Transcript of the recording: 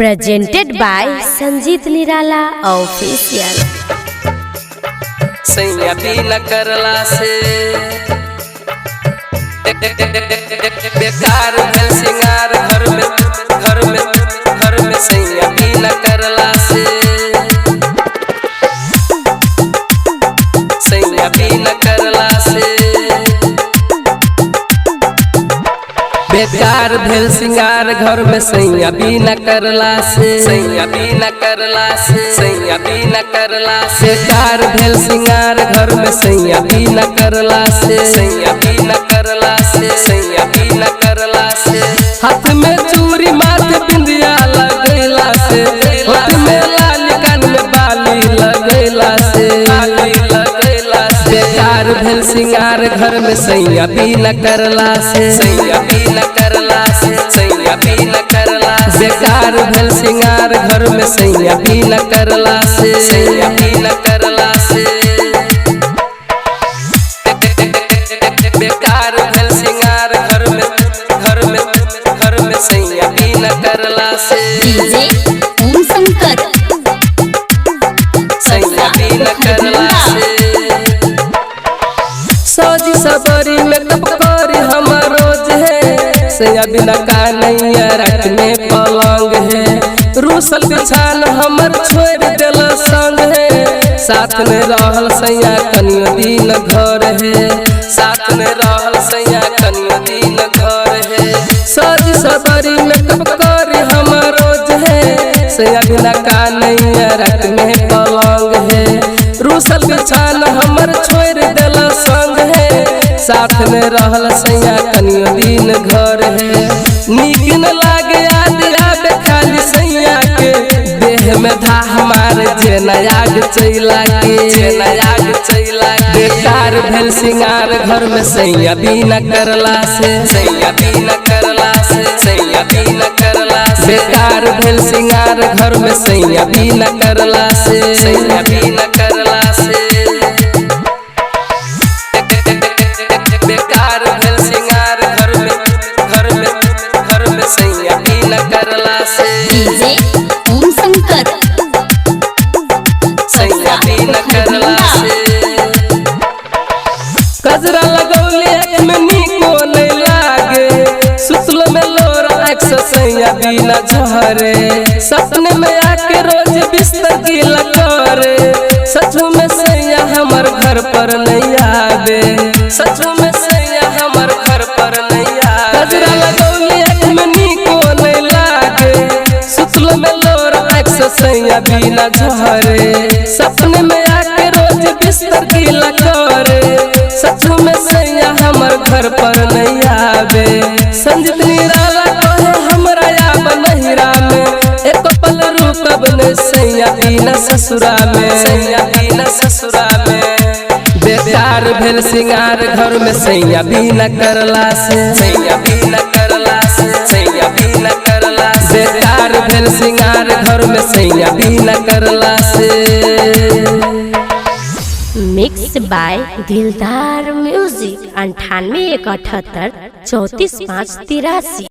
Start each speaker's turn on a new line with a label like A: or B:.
A: Presented by Sanjeet Nirala Official।
B: सैया भी न करला से बेकार भल सिंगार घर में सैया भी न करला से सैया भी न करला से बेकार भेल सिंगार घर में सैया भी न करला से सैया भी न करला से सैया भी न करला से बेकार भेल सिंगार घर में सैया भी न करला से सैया भी न करला से सैया भी न करला से हाथ में चूड़ी माथे बिंदिया लगैला से हाथ में लाल कान में बाली लगैला से बेकार भेल सिंगार घर में सैया भी न करला से सैया भी न करला से सैया भी न करला बेकार भेल सिंगार घर में सैया भी न करला से सैया भी न करला से बेकार भेल सिंगार घर में सैया भी न करला से
A: डीजे ओम शंकर
B: सैया भी न करला से सजी सबरी में कब करी हमर रोज है सैया बिना का नैया रात में पलंग है रूसल बिछान हमर छोड़ दिल संग है साथ में रहल सैया कनियो दिन घर है साथ में रहल सैया कनियो दिन घर है सजी सबरी में कब करी हमर रोज है सैया बिना का नैया रात में पलंग है रूसल बिछान हमर छोड़ दिल संग है साथ में रहल सैया कनियो दिन घर है नीक न लागे याद आवे खाली सैया के देह में धा हमार जे नयाग चैला के बेकार भेल सिंगार घर में सैया भी न करला से सैया भी न करला से सैया भी न करला से बेकार भेल सिंगार घर में सैया भी न करला से सैया भी न करला से बेकार भेल सिंगार घर में सैया भी न करला से
A: डीजे ओम शंकर
B: सैया भी न करला से गजरा लगौले आँख में नीको नहीं लागे सुतल में लोर आँख से सैया भी न झरे सपने में आके रोज बिस्तर गीला करे सचू में सैया हमर घर पर नहीं आवे सचू में सैया हमर घर पर नहीं आवे गजरा लगौले आँख में नीको नहीं लागे सुतल में लोर आँख से सैया भी न झरे सपने में आके रोज बिस्तर गीला करे सचू में सैया हमर घर पर नहीं आवे संजीत निराला कहे हमरा आब नहिरा में एक पल रुकब न सैया बिना ससुरा में सैया बिना ससुरा में बेकार भेल सिंगार घर में सैया भी न करला से सैया भी न करला से सैया भी न करला से बेकार भेल सिंगार घर में सैया भी न करला से
A: मिक्स बाय दिलदार म्यूजिक 98 178 34 5 83।